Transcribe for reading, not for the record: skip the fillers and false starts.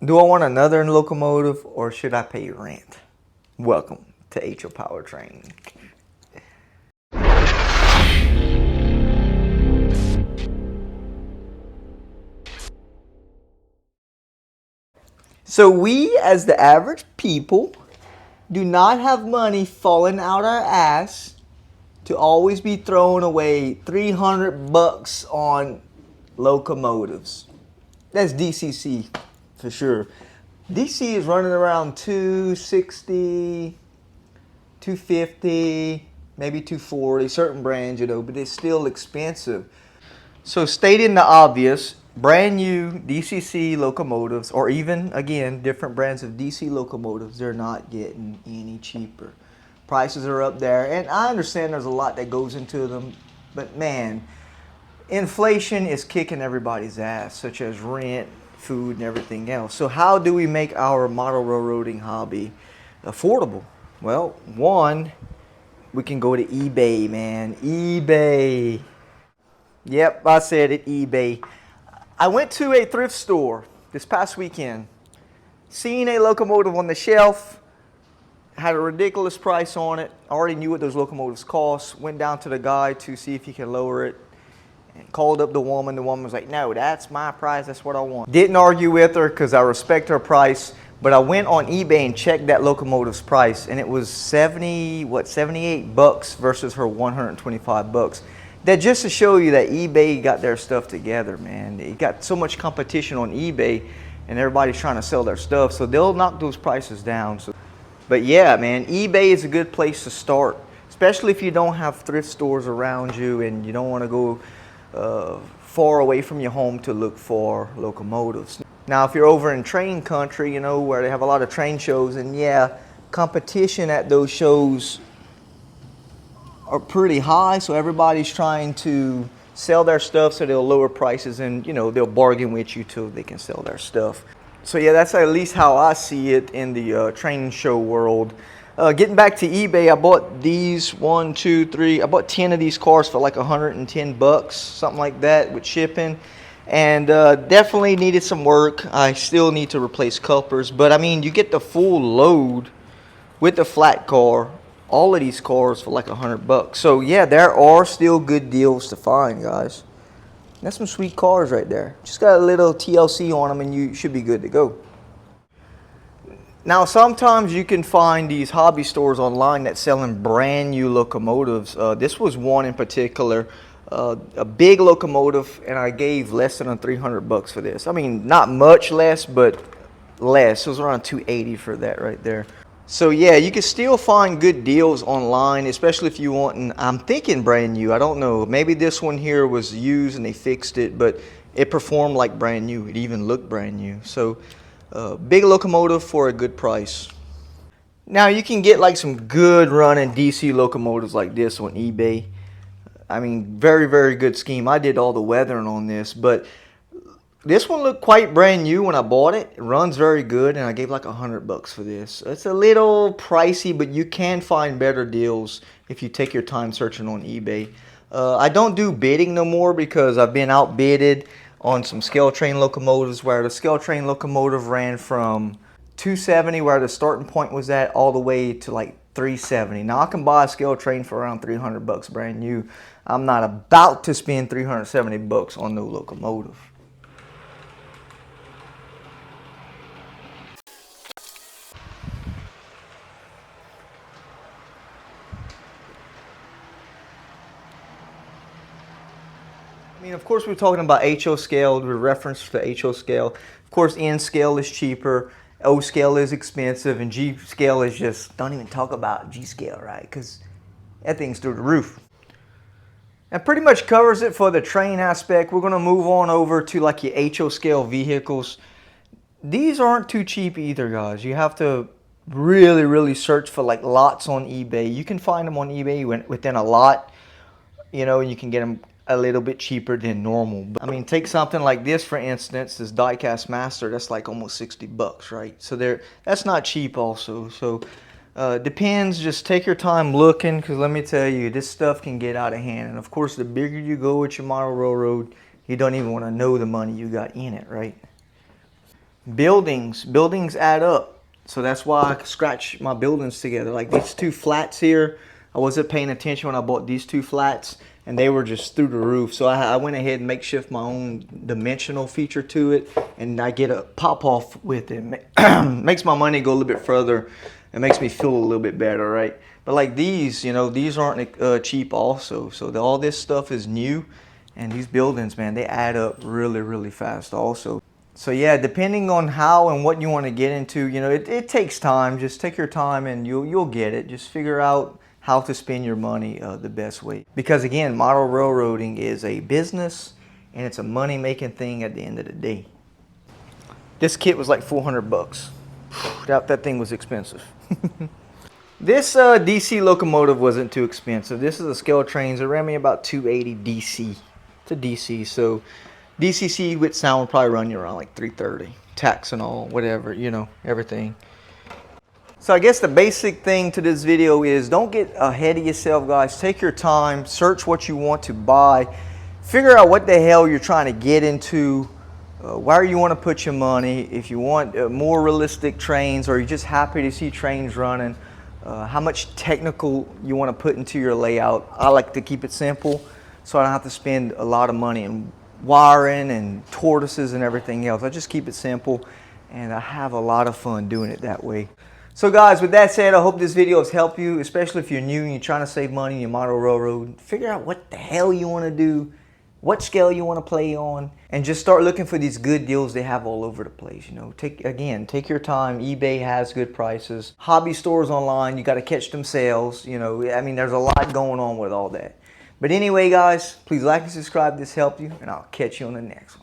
Do I want another locomotive or should I pay rent? Welcome to H.O. Powertrain. So we, as the average people, do not have money falling out our ass to always be throwing away 300 bucks on locomotives. That's DCC for sure. DC is running around 260, 250, maybe 240, certain brands, but it's still expensive. So stating the obvious, brand new DCC locomotives, or even, again, different brands of DC locomotives, they're not getting any cheaper. Prices are up there, and I understand there's a lot that goes into them, but man, inflation is kicking everybody's ass, such as rent, food, and everything else. So how do we make our model railroading hobby affordable? Well, one, we can go to eBay, man. eBay. Yep, I said it, eBay. I went to a thrift store this past weekend, seen a locomotive on the shelf, had a ridiculous price on it. I already knew what those locomotives cost. Went down to the guy to see if he can lower it. And called up the woman. The woman was like, no, that's my price. That's what I want. Didn't argue with her because I respect her price. But I went on eBay and checked that locomotive's price. And it was 78 bucks versus her 125 bucks. That just to show you that eBay got their stuff together, man. They got so much competition on eBay and everybody's trying to sell their stuff. So they'll knock those prices down. But yeah, man, eBay is a good place to start, especially if you don't have thrift stores around you and you don't want to go far away from your home to look for locomotives. Now, if you're over in train country, where they have a lot of train shows, and yeah, competition at those shows are pretty high, so everybody's trying to sell their stuff so they'll lower prices and, they'll bargain with you till they can sell their stuff. So yeah, that's at least how I see it in the train show world. Getting back to eBay, I bought these I bought 10 of these cars for like 110 bucks, something like that with shipping. And definitely needed some work. I still need to replace couplers, but I mean, you get the full load with the flat car, all of these cars for like 100 bucks. So yeah, there are still good deals to find, guys. That's some sweet cars right there. Just got a little TLC on them and you should be good to go. Now, sometimes you can find these hobby stores online that selling brand new locomotives. This was one in particular, a big locomotive, and I gave less than 300 bucks for this. I mean, not much less, but less. It was around 280 for that right there. So yeah, you can still find good deals online, especially if you want, I'm thinking brand new. I don't know. Maybe this one here was used and they fixed it, but it performed like brand new. It even looked brand new. So big locomotive for a good price. Now you can get like some good running DC locomotives like this on eBay. I mean, very, very good scheme. I did all the weathering on this, but this one looked quite brand new when I bought it. It runs very good, and I gave like 100 bucks for this. It's a little pricey, but you can find better deals if you take your time searching on eBay. I don't do bidding no more because I've been outbidded on some scale train locomotives where the scale train locomotive ran from 270 where the starting point was at all the way to like 370. Now I can buy a scale train for around 300 bucks brand new. I'm not about to spend 370 bucks on no locomotive. I mean, of course, we're talking about HO scale. We reference the HO scale. Of course, N scale is cheaper, O scale is expensive, and G scale is just, don't even talk about G scale, right? Because that thing's through the roof. That pretty much covers it for the train aspect. We're going to move on over to like your HO scale vehicles. These aren't too cheap either, guys. You have to really, really search for like lots on eBay. You can find them on eBay within a lot, and you can get them a little bit cheaper than normal. I mean, take something like this, for instance, this diecast master, that's like almost 60 bucks, right? So that's not cheap also. So depends, just take your time looking, because let me tell you, this stuff can get out of hand. And of course, the bigger you go with your model railroad, you don't even want to know the money you got in it, right? Buildings add up. So that's why I scratch my buildings together. Like these two flats here, I wasn't paying attention when I bought these two flats, and they were just through the roof. So I went ahead and makeshift my own dimensional feature to it, and I get a pop off with it. Makes my money go a little bit further. It makes me feel a little bit better, right? But like these, you know, these aren't cheap also. So all this stuff is new, and these buildings, man, they add up really, really fast also. So yeah, depending on how and what you want to get into, you know, it takes time. Just take your time and you'll get it. Just figure out how to spend your money the best way. Because again, model railroading is a business and it's a money-making thing at the end of the day. This kit was like 400 bucks. That thing was expensive. This DC locomotive wasn't too expensive. This is a scale trains. It ran me about 280 DC. It's a DC, so DCC with sound would probably run you around like 330. Tax and all, whatever, you know, everything. So I guess the basic thing to this video is don't get ahead of yourself, guys. Take your time, search what you want to buy, figure out what the hell you're trying to get into, where you want to put your money, if you want more realistic trains or you're just happy to see trains running, how much technical you want to put into your layout. I like to keep it simple so I don't have to spend a lot of money in wiring and tortoises and everything else. I just keep it simple and I have a lot of fun doing it that way. So guys, with that said, I hope this video has helped you, especially if you're new and you're trying to save money in your model railroad. Figure out what the hell you want to do, what scale you want to play on, and just start looking for these good deals they have all over the place. You know, take your time. eBay has good prices. Hobby stores online, you got to catch them sales. You know, I mean, there's a lot going on with all that. But anyway, guys, please like and subscribe if this helped you, and I'll catch you on the next one.